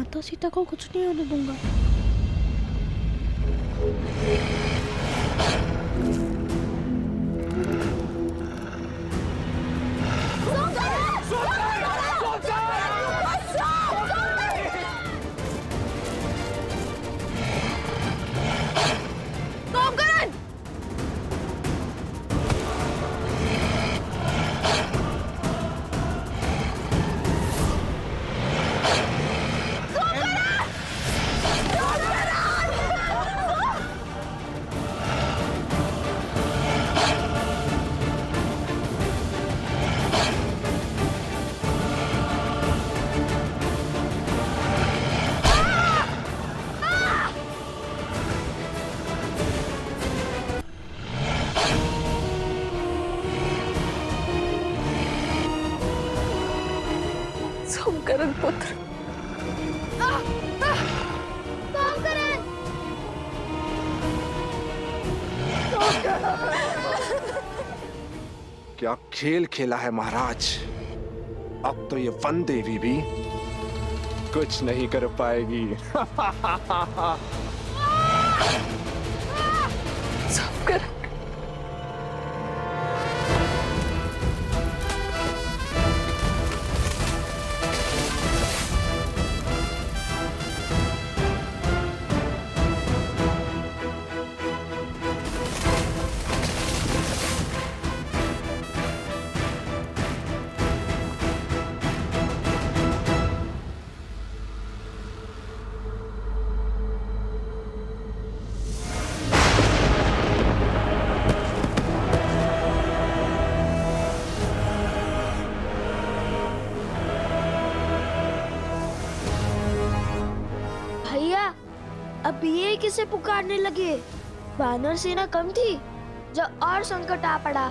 माता सीता को कुछ नहीं होने दूंगा। सोमकरण पुत्र, क्या खेल खेला है महाराज। अब तो ये वन देवी भी कुछ नहीं कर पाएगी। सोमकरण, भैया अब ये किसे पुकारने लगे? वानर सेना कम थी जो और संकट आ पड़ा।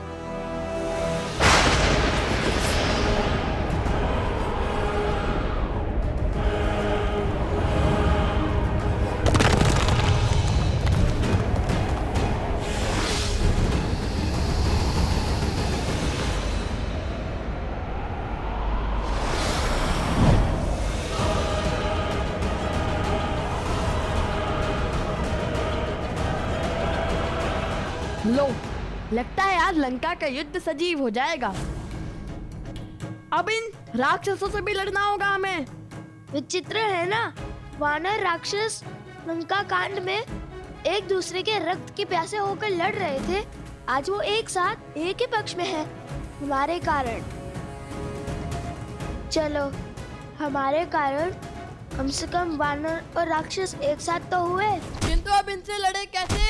लो, लगता है आज लंका का युद्ध सजीव हो जाएगा। अब इन राक्षसों से भी लड़ना होगा हमें। विचित्र है ना, वानर राक्षस लंका कांड में एक दूसरे के रक्त के प्यासे होकर लड़ रहे थे। आज वो एक साथ एक ही पक्ष में है हमारे कारण। चलो, हमारे कारण कम से कम वानर और राक्षस एक साथ तो हुए। किंतु अब इनसे लड़े कैसे?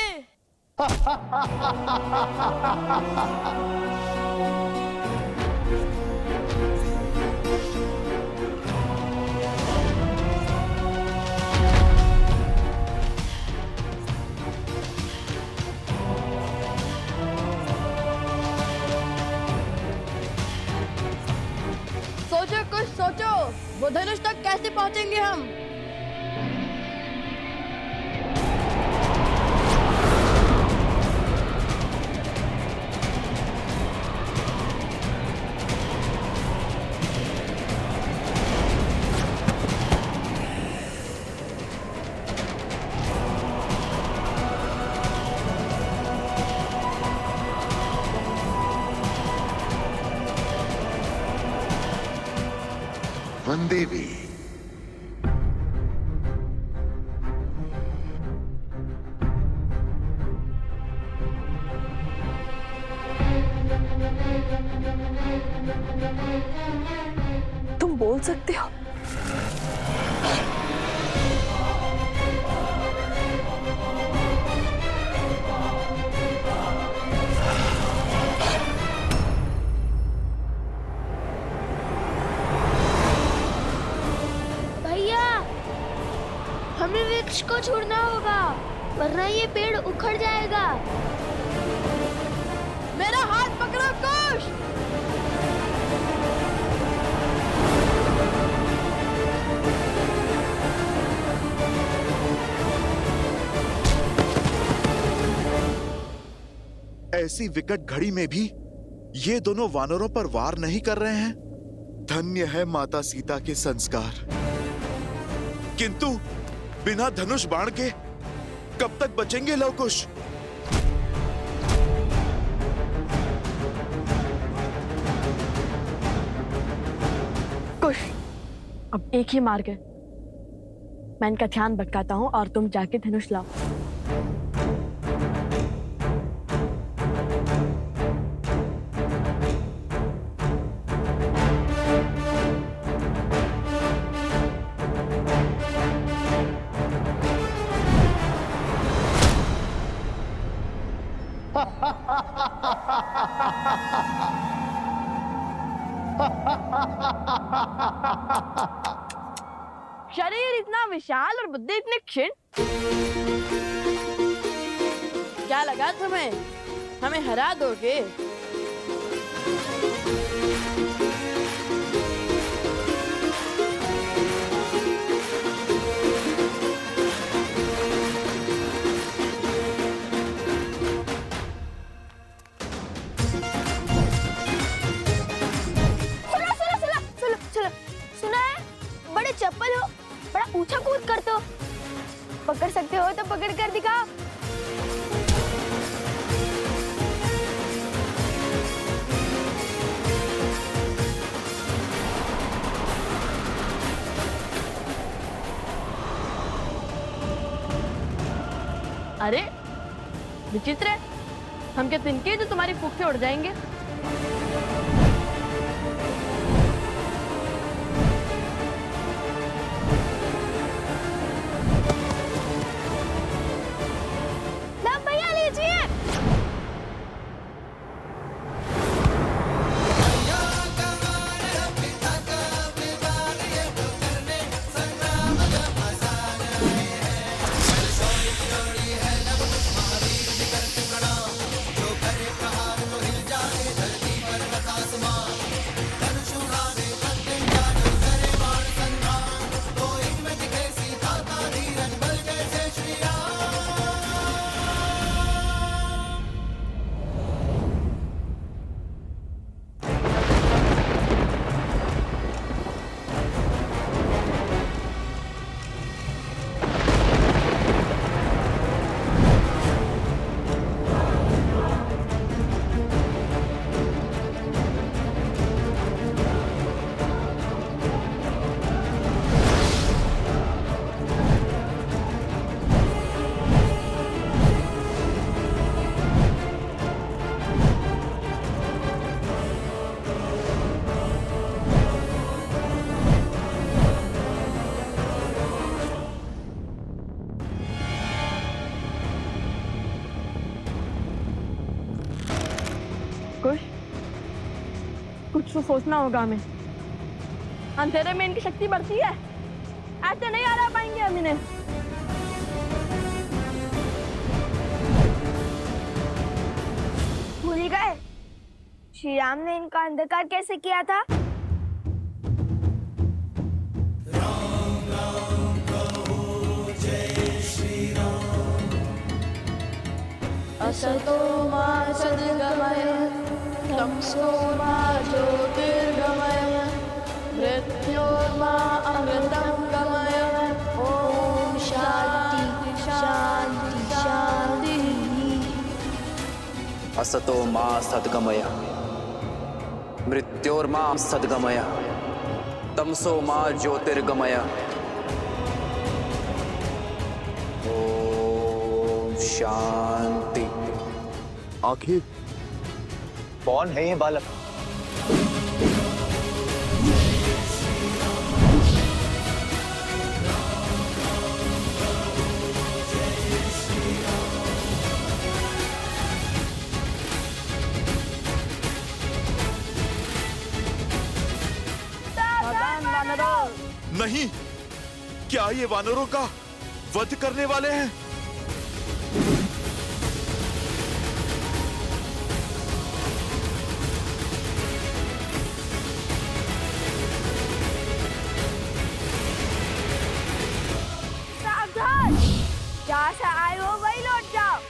सोचो, कुछ सोचो। वो धनुष तक कैसे पहुंचेंगे हम? वन देवी, तुम बोल सकते हो? हमें वृक्ष को छोड़ना होगा, वरना ये पेड़ उखड़ जाएगा। मेरा हाथ पकड़ो कुश। ऐसी विकट घड़ी में भी ये दोनों वानरों पर वार नहीं कर रहे हैं। धन्य है माता सीता के संस्कार। किंतु बिना धनुष बाण के कब तक बचेंगे लवकुश? कुश, अब एक ही मार्ग है। मैं इनका ध्यान भटकाता हूँ और तुम जाके धनुष लाओ। शरीर इतना विशाल और बुद्धि इतनी क्षीण। क्या लगा तुम्हें हमें हरा दोगे? सुना है? बड़े चप्पल हो, बड़ा ऊंचा कूद करते हो। पकड़ सकते हो तो पकड़ कर दिखाओ। अरे विचित्र है, हम क्या तिनके जो तुम्हारी फूंक से उड़ जाएंगे? ना भैया लीजिए। कुछ तो सोचना होगा हमें। अंधेरे में इनकी शक्ति बढ़ती है, ऐसे नहीं हरा पाएंगे हम इन्हें। भूल गए श्री राम ने इनका अंधकार कैसे किया था? असतो मा सद्गमय तमसो मा ज्योतिर्गमय मृत्योर्मा अमृतं गमय। ओम शांति शांति शांति। असतो मा सद्गमय मृत्योर्मा सद्गमय तमसो मा ज्योतिर्गमय। ओम शांति। आखिर कौन है ये बालक? नहीं, क्या ये वानरों का वध करने वाले हैं? सावधान, जहाँ से आए हो वही लौट जाओ।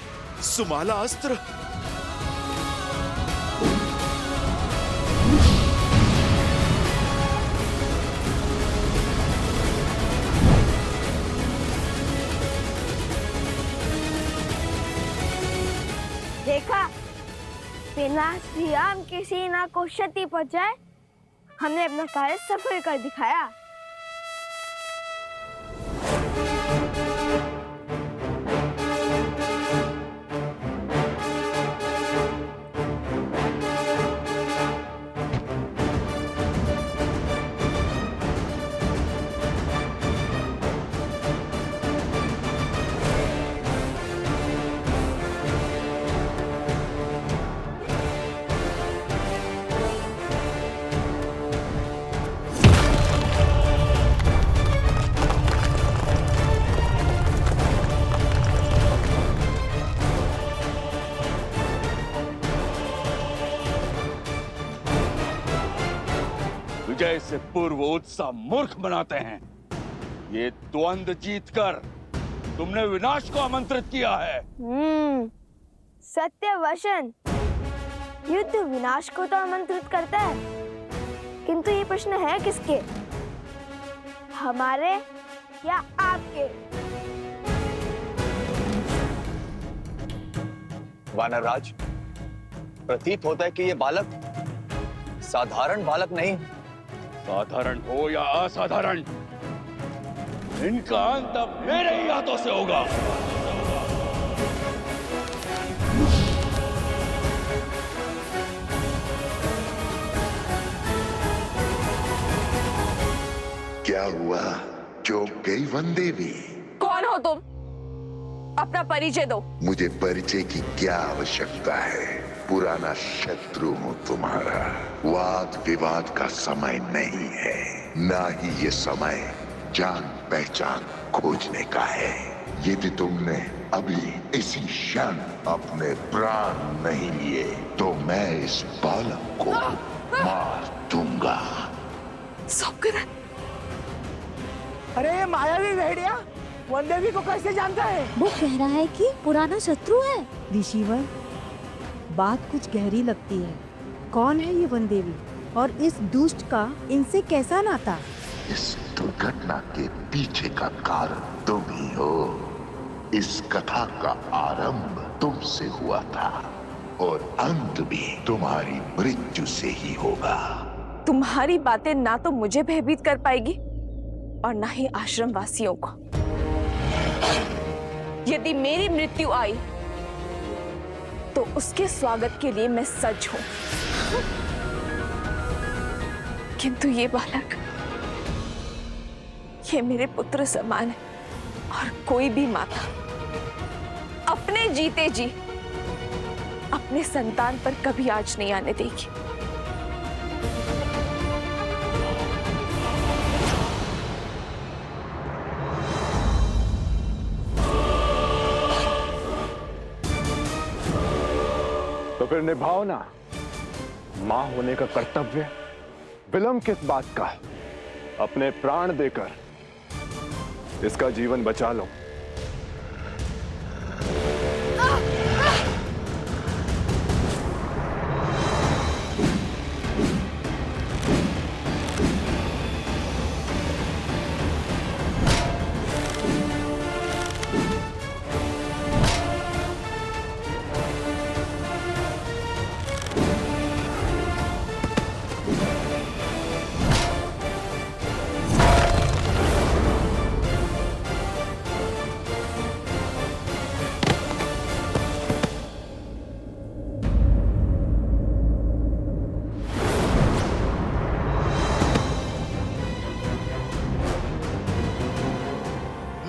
सुमाला अस्त्र। देखा, बिना श्री राम की सेना को क्षति पहुंचाए हमने अपना कार्य सफल कर दिखाया। विजय से पूर्व उत्साह मूर्ख बनाते हैं। ये द्वंद्व जीतकर तुमने विनाश को आमंत्रित किया है। सत्य वचन। युद्ध विनाश को तो आमंत्रित करता है, किंतु ये प्रश्न है किसके, हमारे या आपके? वानरराज, प्रतीत होता है कि ये बालक साधारण बालक नहीं। साधारण हो या असाधारण, इनका अंत अब मेरे ही हाथों से होगा। क्या हुआ? चौंक गई वनदेवी? कौन हो तुम? अपना परिचय दो। मुझे परिचय की क्या आवश्यकता है? पुराना शत्रु हूं तुम्हारा। वाद विवाद का समय नहीं है, ना ही ये समय जान पहचान खोजने का है। यदि तुमने अभी इसी क्षण अपने प्राण नहीं लिए तो मैं इस बालक को मार दूंगा। सौकरन, अरे मायावी भेड़िया वनदेवी को कैसे जानता है? वो कह रहा है कि पुराना शत्रु है। ऋषिवर, बात कुछ गहरी लगती है। कौन है ये वनदेवी और इस दुष्ट का इनसे कैसा नाता? इस दुर्घटना के पीछे का कारण तुम ही हो। इस कथा का आरंभ तुमसे हुआ था और अंत भी तुम्हारी मृत्यु से ही होगा। तुम्हारी बातें ना तो मुझे भयभीत कर पाएगी और ना ही आश्रम वासियों को। यदि मेरी मृत्यु आई तो उसके स्वागत के लिए मैं सज्ज हूं, किंतु ये बालक, ये मेरे पुत्र समान है और कोई भी माता अपने जीते जी अपने संतान पर कभी आँच नहीं आने देगी। तो फिर निभाओ ना मां होने का कर्तव्य। विलंब किस बात का? अपने प्राण देकर इसका जीवन बचा लो।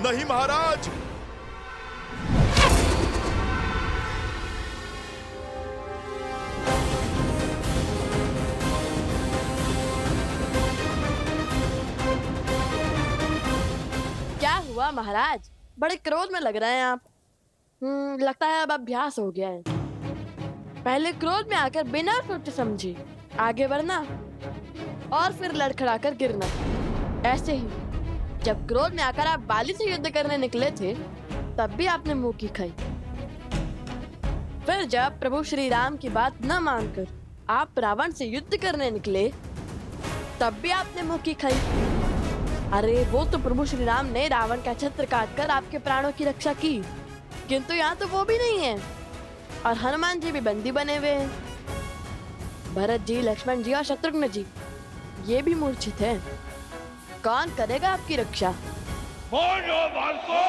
नहीं महाराज। क्या हुआ महाराज? बड़े क्रोध में लग रहे हैं आप। लगता है अब अभ्यास हो गया है। पहले क्रोध में आकर बिना सोचे समझे आगे बढ़ना और फिर लड़खड़ाकर गिरना। ऐसे ही जब क्रोध में आकर आप बाली से युद्ध करने निकले थे तब भी आपने मुंह की खाई। फिर जब प्रभु श्री राम की बात न मानकर आप रावण से युद्ध करने निकले तब भी आपने मुंह की खाई। अरे वो तो प्रभु श्री राम ने रावण का छत्र काटकर आपके प्राणों की रक्षा की, किंतु यहाँ तो वो भी नहीं है। और हनुमान जी भी बंदी बने हुए हैं। भरत जी, लक्ष्मण जी और शत्रुघ्न जी ये भी मूर्छित हैं। कौन करेगा आपकी रक्षा? बोलो बालको!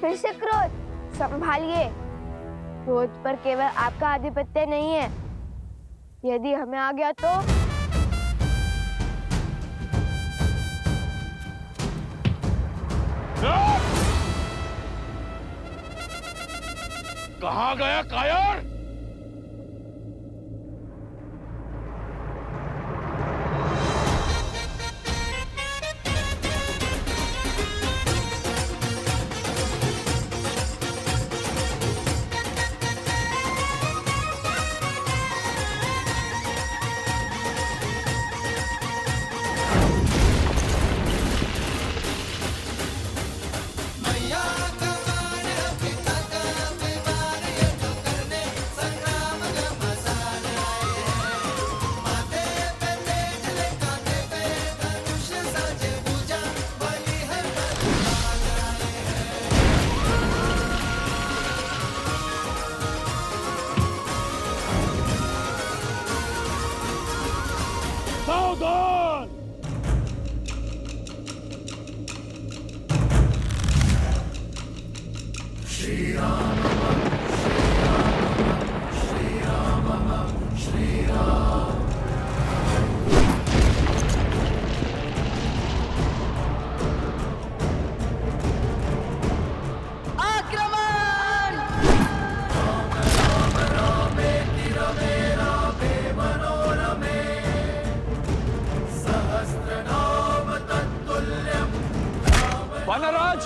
फिर से क्रोध, संभालिए। क्रोध पर केवल आपका आधिपत्य नहीं है, यदि हमें आ गया तो कहाँ गया कायर? सावधान! वानराज!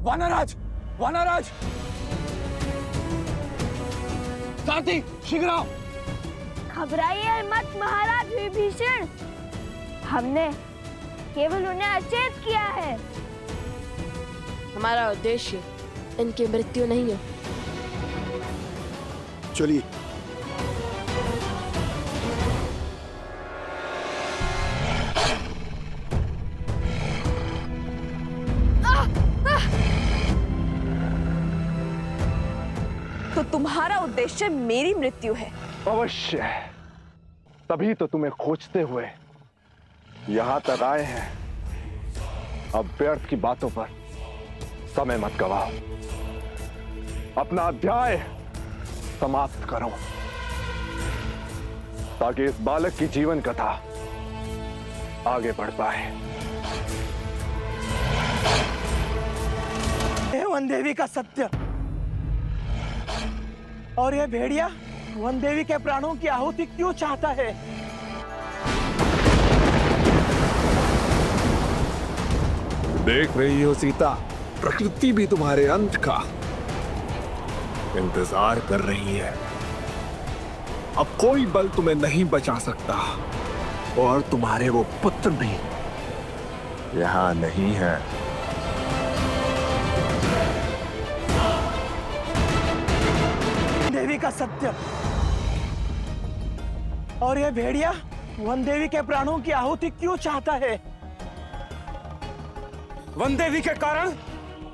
वानराज! वानराज! सारथी, शीघ्र आओ! घबराइए मत महाराज विभीषण, हमने केवल उन्हें अचेत किया है। हमारा उद्देश्य इनकी मृत्यु नहीं है। चलिए। तो तुम्हारा उद्देश्य मेरी मृत्यु है? अवश्य, तभी तो तुम्हें खोजते हुए यहां तक आए हैं। अब व्यर्थ की बातों पर समय मत गवाओ, अपना अध्याय समाप्त करो ताकि इस बालक की जीवन कथा आगे बढ़ पाए। हे वन देवी का सत्य, और ये भेड़िया वन देवी के प्राणों की आहुति क्यों चाहता है? देख रही हो सीता, प्रकृति भी तुम्हारे अंत का इंतजार कर रही है। अब कोई बल तुम्हें नहीं बचा सकता, और तुम्हारे वो पुत्र भी यहां नहीं है। देवी का सत्य, और ये भेड़िया वन देवी के प्राणों की आहुति क्यों चाहता है? वन देवी के कारण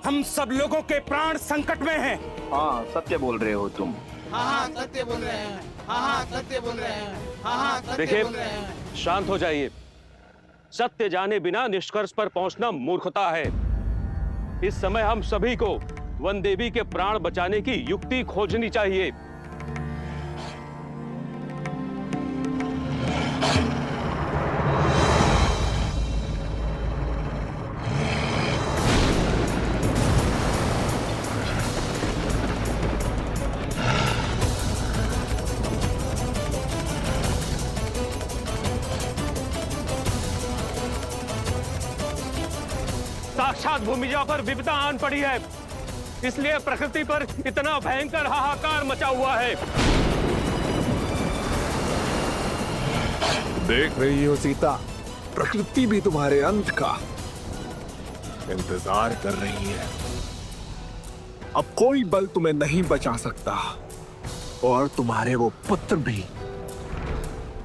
हम सब लोगों के प्राण संकट में हैं। हाँ, सत्य बोल रहे हो तुम। हाँ, सत्य बोल रहे हैं। हाँ, सत्य बोल रहे हैं। हाँ, सत्य देखिए, बोल रहे हैं। शांत हो जाइए। सत्य जाने बिना निष्कर्ष पर पहुंचना मूर्खता है। इस समय हम सभी को वन देवी के प्राण बचाने की युक्ति खोजनी चाहिए। साक्षात भूमिजा पर विपदा आन पड़ी है, इसलिए प्रकृति पर इतना भयंकर हाहाकार मचा हुआ है। देख रही हो सीता, प्रकृति भी तुम्हारे अंत का इंतजार कर रही है। अब कोई बल तुम्हें नहीं बचा सकता, और तुम्हारे वो पुत्र भी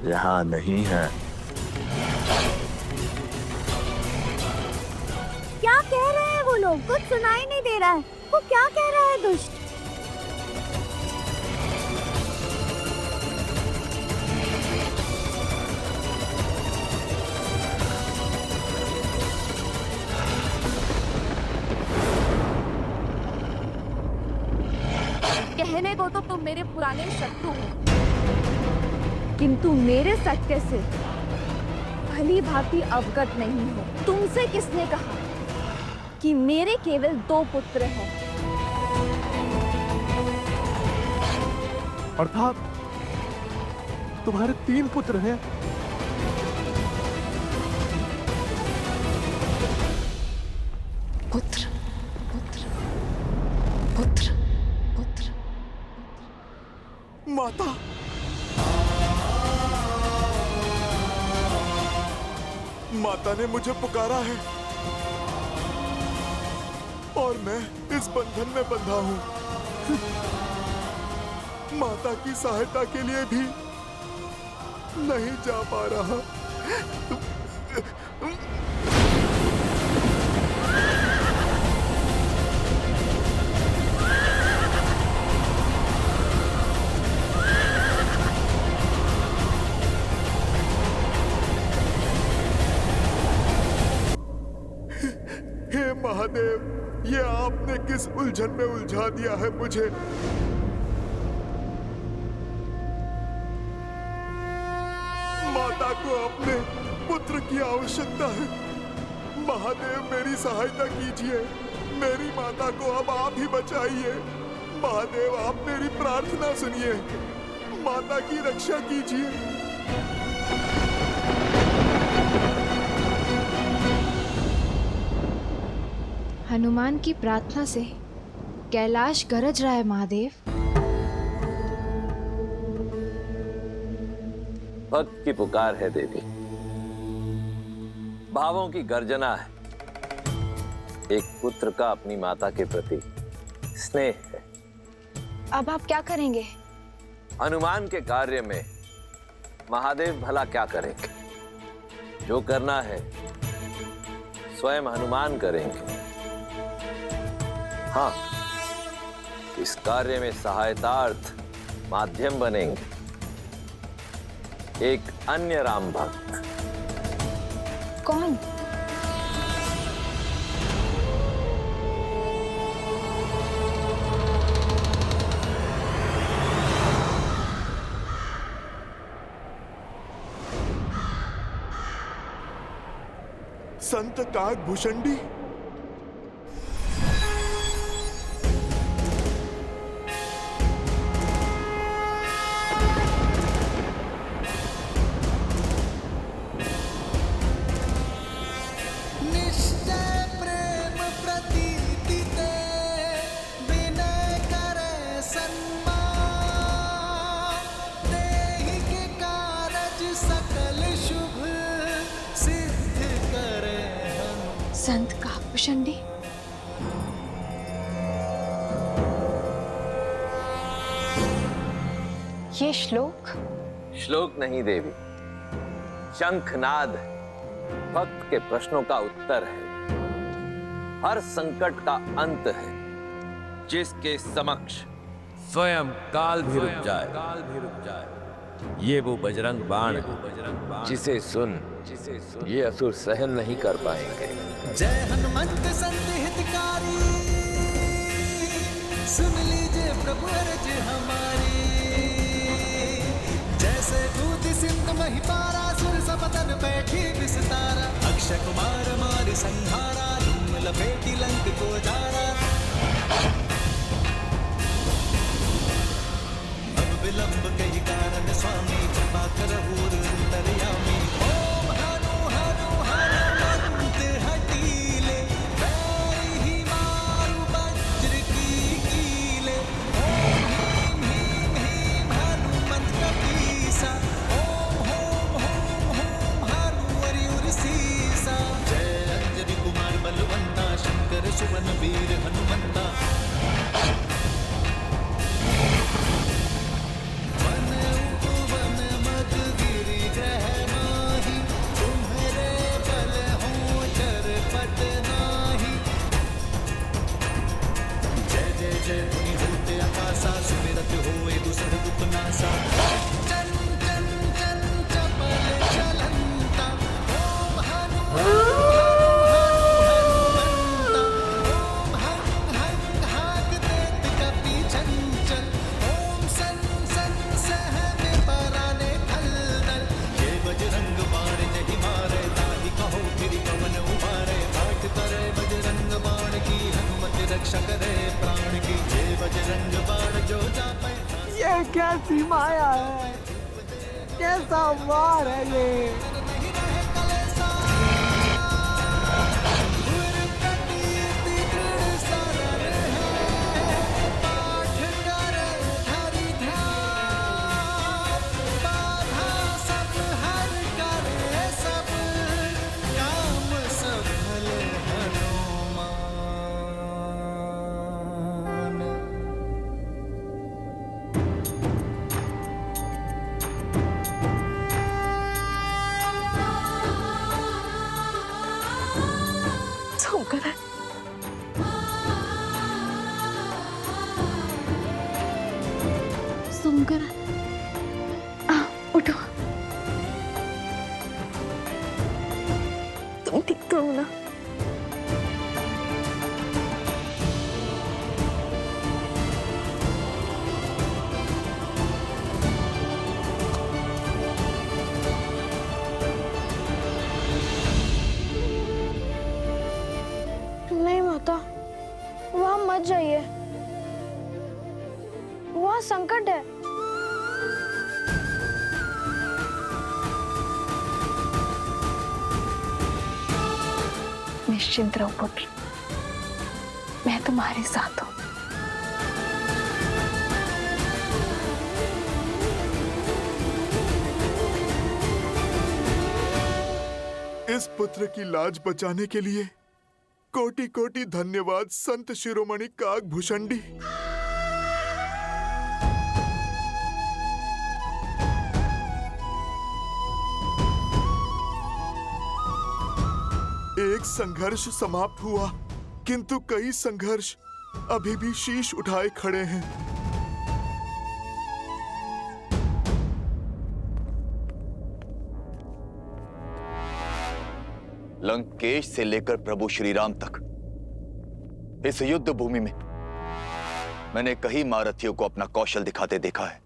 यहाँ नहीं है। क्या कह रहे हैं वो लोग? कुछ सुनाई नहीं दे रहा है। वो क्या कह रहा है दुष्ट? कहने को तो तुम मेरे पुराने शत्रु हो, किंतु मेरे सत्य से भली भांति अवगत नहीं हो। तुमसे किसने कहा कि मेरे केवल 2 पुत्र हैं? अर्थात तुम्हारे 3 पुत्र हैं। पुत्र पुत्र पुत्र पुत्र। माता, माता ने मुझे पुकारा है और मैं इस बंधन में बंधा हूं। माता की सहायता के लिए भी नहीं जा पा रहा। हे महादेव, ये आपने किस उलझन में उलझा दिया है मुझे। माता को अपने पुत्र की आवश्यकता है। महादेव, मेरी सहायता कीजिए। मेरी माता को अब आप ही बचाइए। महादेव, आप मेरी प्रार्थना सुनिए। माता की रक्षा कीजिए। हनुमान की प्रार्थना से कैलाश गरज रहा है महादेव। भक्त की पुकार है देवी, भावों की गर्जना है। एक पुत्र का अपनी माता के प्रति स्नेह है। अब आप क्या करेंगे? हनुमान के कार्य में महादेव भला क्या करेंगे? जो करना है स्वयं हनुमान करेंगे। हाँ, इस कार्य में सहायतार्थ माध्यम बनेंगे एक अन्य राम भक्त। कौन? संत काकभूषणी। संत काकभूषणी। ये श्लोक नहीं देवी, शंखनाद भक्त के प्रश्नों का उत्तर है। हर संकट का अंत है। जिसके समक्ष स्वयं काल भी रुक जाए, ये वो बजरंग बाण है जिसे सुन ये असुर सहन नहीं कर पाएंगे। जय हनुमंत संत हितकारी, सुन लीजिए प्रभु अर्ज हमारी। जैसे दूत सिंध महिपारा, सुर सपतन बैठी विस्तारा। अक्षय कुमार मार संहारा, धूम लपेटी लंक को जारा। अब विलंब कई कारण स्वामी, कृपा करहु अंतर्यामी। ओम हनु हनु हनुमंत हटीले, पैर ही मारु वज्र की कीले। ओम ह्रीं ह्रीं ह्रीं हनुमंत कपीसा। ओम होम होम होम हनु हरिउर सीसा। जय अंजनी कुमार बलवंता, शंकर सुवन वीर हनुमंता। जय मुनि होते आकाशा सुमिरत होए दुसर दुपनासा चन चन चन चपल चलंता ओम हनुमान रक्षा करे प्राण की जय बजरंग बाण जो जापै। ये कैसी माया है, कैसा वार है ये। उठो, तुम ठीक तो हो ना? नहीं माता, वहां मत जाइए, वहां संकट है। निश्चिंत रहो पुत्र, मैं तुम्हारे साथ हूं। इस पुत्र की लाज बचाने के लिए कोटि कोटि धन्यवाद संत शिरोमणि काकभूषणी। एक संघर्ष समाप्त हुआ, किंतु कई संघर्ष अभी भी शीश उठाए खड़े हैं। लंकेश से लेकर प्रभु श्री राम तक इस युद्ध भूमि में मैंने कई महारथियों को अपना कौशल दिखाते देखा है,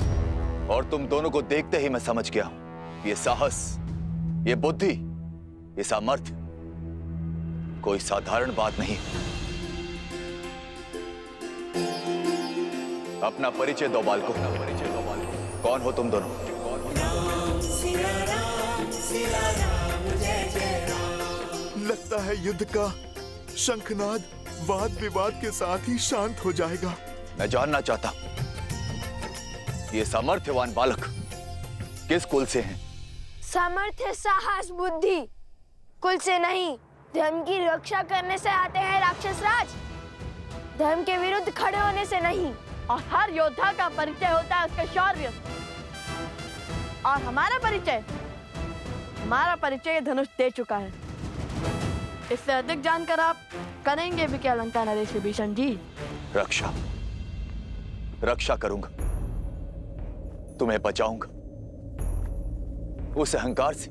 और तुम दोनों को देखते ही मैं समझ गया हूं, ये साहस, ये बुद्धि, ये सामर्थ्य कोई साधारण बात नहीं। अपना परिचय दो बालकों, कौन हो तुम दोनों? लगता है युद्ध का शंखनाद वाद विवाद के साथ ही शांत हो जाएगा। मैं जानना चाहता ये सामर्थ्यवान बालक किस कुल से हैं? सामर्थ्य, साहस, बुद्धि कुल से नहीं, धर्म की रक्षा करने से आते हैं राक्षस राज। धर्म के विरुद्ध खड़े होने से नहीं। और हर योद्धा का परिचय होता है उसके शौर्य। और हमारा परिचय धनुष दे चुका है। इससे अधिक जानकर आप करेंगे भी क्या लंका नरेश विभीषण जी? रक्षा करूंगा, तुम्हें बचाऊंगा उस अहंकार से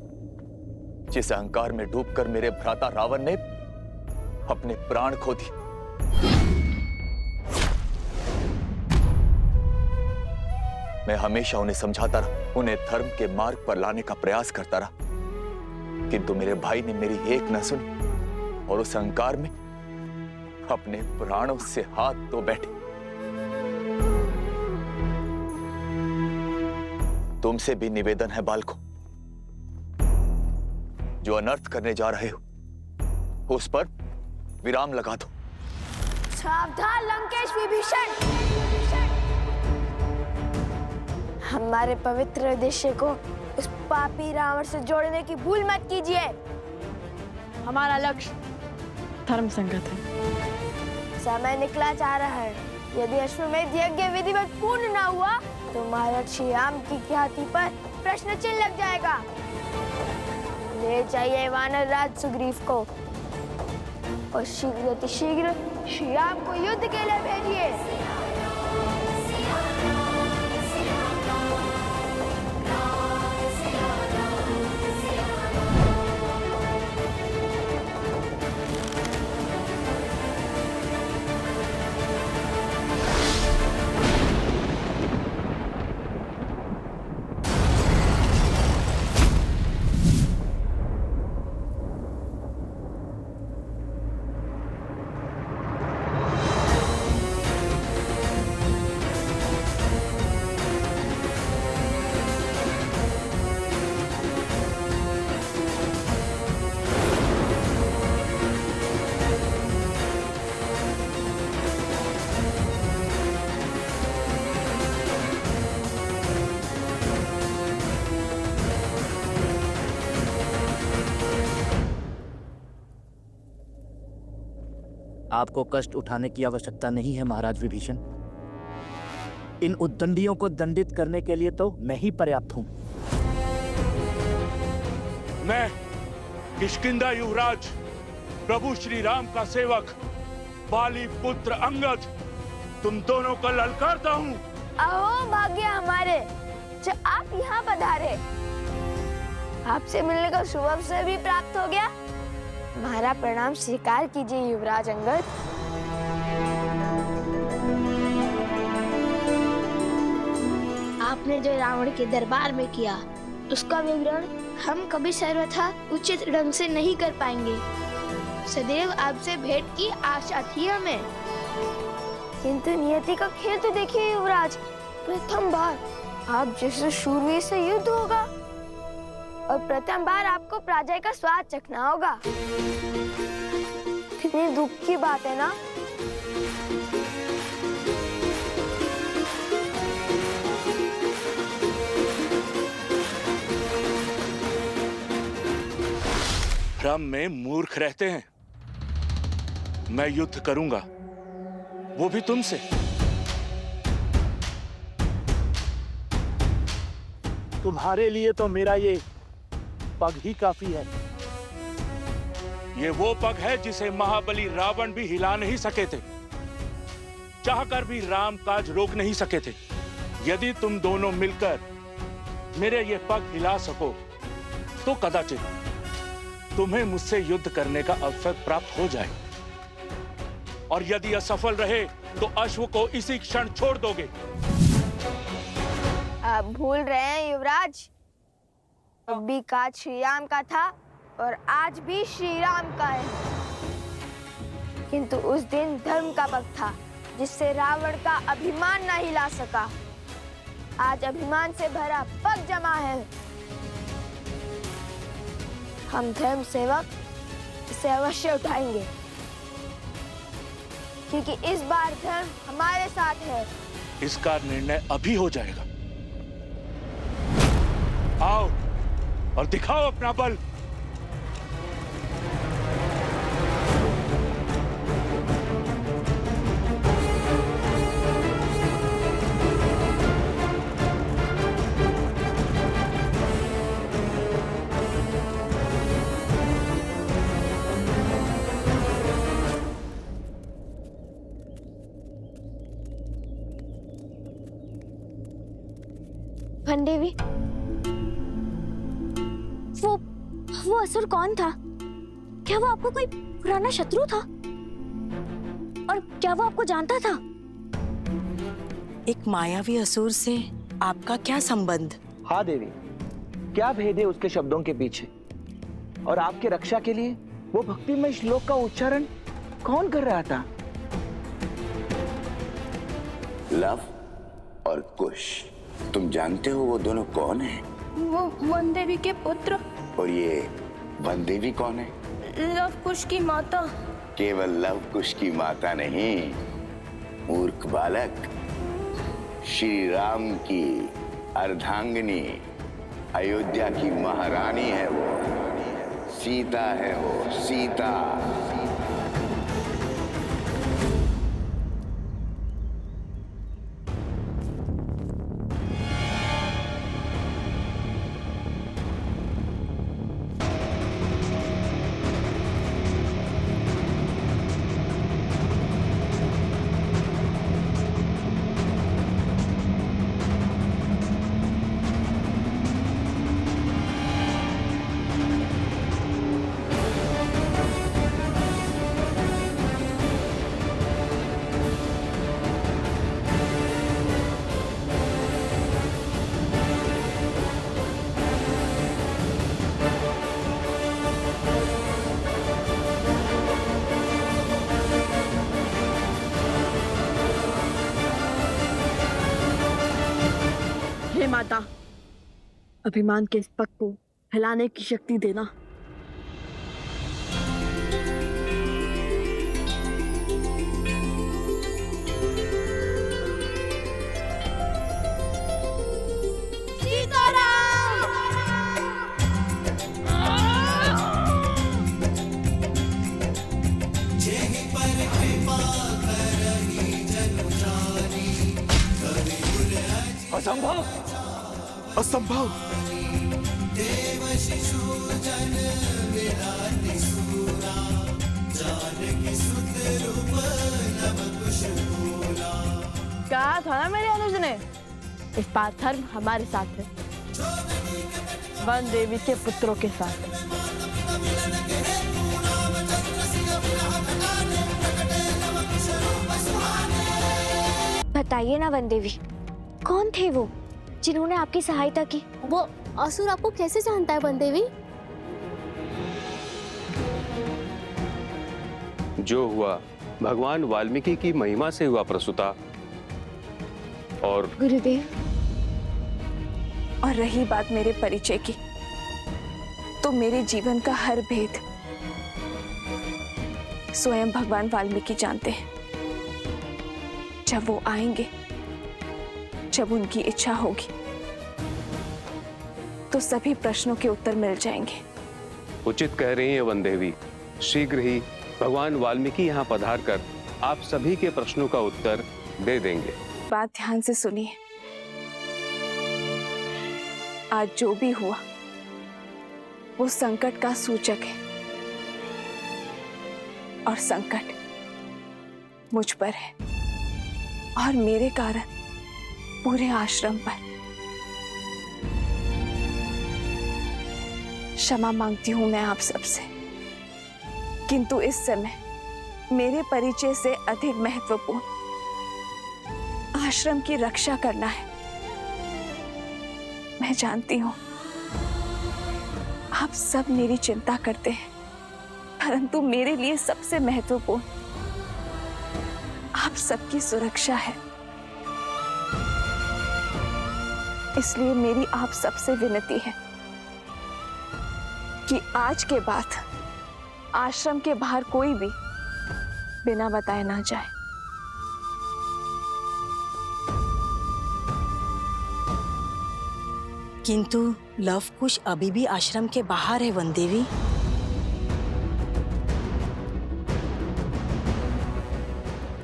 जिस अहंकार में डूबकर मेरे भ्राता रावण ने अपने प्राण खो दिए। मैं हमेशा उन्हें समझाता रहा, उन्हें धर्म के मार्ग पर लाने का प्रयास करता रहा, किंतु मेरे भाई ने मेरी एक न सुनी और उस अहंकार में अपने प्राणों से हाथ धो बैठे। तुमसे भी निवेदन है बालकों, जो अनर्थ करने जा रहे हो उस पर विराम लगा दो। सावधान लंकेश विभीषण, हमारे पवित्र उद्देश्य को उस पापी रावण से जोड़ने की भूल मत कीजिए। हमारा लक्ष्य धर्म संगत है। समय निकला जा रहा है। यदि अश्वमेध यज्ञ विधिवत पूर्ण न हुआ तो महाराज श्री राम की ख्याति पर प्रश्न चिन्ह लग जाएगा। ले जाइए वानर राज सुग्रीव को और शीघ्र श्री राम को युद्ध के लिए भेजिए। आपको कष्ट उठाने की आवश्यकता नहीं है महाराज विभीषण। इन उद्दंडियों को दंडित करने के लिए तो मैं ही पर्याप्त हूं। मैं किष्किंधा युवराज प्रभु श्री राम का सेवक बाली पुत्र अंगद तुम दोनों को ललकारता हूं। अहो भाग्य हमारे जब आप यहाँ पधारे। आपसे मिलने का शुभ अवसर भी प्राप्त हो गया। हमारा प्रणाम स्वीकार कीजिए युवराज अंगद। आपने जो रावण के दरबार में किया उसका विवरण हम कभी सर्वथा उचित ढंग से नहीं कर पाएंगे। सदैव आपसे भेंट की आशा थी हमें, किंतु नियति का खेल तो देखिए युवराज। प्रथम बार आप जैसे शूरवीर से युद्ध होगा और प्रथम बार आपको पराजय का स्वाद चखना होगा। कितनी दुख की बात है ना। भ्रम में मूर्ख रहते हैं। मैं युद्ध करूंगा, वो भी तुमसे। तुम्हारे लिए तो मेरा ये पग ही काफी है। ये वो पग है जिसे महाबली रावण भी हिला नहीं सके थे, चाहकर भी राम काज रोक नहीं सके थे। यदि तुम दोनों मिलकर मेरे ये पग हिला सको तो कदाचित तुम्हें मुझसे युद्ध करने का अवसर प्राप्त हो जाए, और यदि असफल रहे तो अश्व को इसी क्षण छोड़ दोगे। आप भूल रहे हैं युवराज, अब भी काज श्री राम का था और आज भी श्री राम का है। किंतु उस दिन धर्म का पग था जिससे रावण का अभिमान न हिला सका। आज अभिमान से भरा पग जमा है। हम धर्म सेवक इसे अवश्य उठाएंगे, क्योंकि इस बार धर्म हमारे साथ है। इसका निर्णय अभी हो जाएगा। आओ और दिखाओ अपना बल। देवी, वो असुर कौन था? क्या वो आपको कोई पुराना शत्रु था? और क्या वो आपको जानता था? एक मायावी असुर से आपका क्या संबंध? हाँ देवी, क्या भेद है उसके शब्दों के पीछे? और आपके रक्षा के लिए वो भक्तिमय श्लोक का उच्चारण कौन कर रहा था? लव और कुश, तुम जानते हो वो दोनों कौन हैं? वो वन देवी के पुत्र। और ये वन देवी कौन है? लव कुश की माता। केवल लव कुश की माता नहीं, मूर्ख बालक, श्री राम की अर्धांगिनी, अयोध्या की महारानी है वो, सीता है वो, सीता। हे माता, अभिमान के इस पग को हिलाने की शक्ति देना। असंभव, असंभव। कहा था ना मेरे अनुज ने, इस बार धर्म हमारे साथ है, वन देवी के पुत्रों के साथ। बताइए ना वन देवी, कौन थे वो जिन्होंने आपकी सहायता की? वो असुर आपको कैसे जानता है वन देवी? जो हुआ भगवान वाल्मीकि की महिमा से हुआ प्रसूता। और गुरुदेव, और रही बात मेरे परिचय की, तो मेरे जीवन का हर भेद स्वयं भगवान वाल्मीकि जानते हैं। जब वो आएंगे, जब उनकी इच्छा होगी, तो सभी प्रश्नों के उत्तर मिल जाएंगे। उचित कह रही है वन देवी, शीघ्र ही भगवान वाल्मीकि यहाँ पधार कर आप सभी के प्रश्नों का उत्तर दे देंगे। बात ध्यान से सुनिए। आज जो भी हुआ वो संकट का सूचक है, और संकट मुझ पर है और मेरे कारण पूरे आश्रम पर। क्षमा मांगती हूं मैं आप सबसे, किंतु इस समय मेरे परिचय से अधिक महत्वपूर्ण आश्रम की रक्षा करना है। मैं जानती हूं आप सब मेरी चिंता करते हैं, परंतु मेरे लिए सबसे महत्वपूर्ण आप सबकी सुरक्षा है। इसलिए मेरी आप सबसे विनती है कि आज के बाद आश्रम के बाहर कोई भी बिना बताए ना जाए। किंतु लवकुश अभी भी आश्रम के बाहर है वन देवी।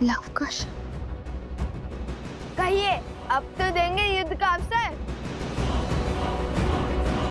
लवकुश, कहिए, अब तो देंगे युद्ध का अवसर।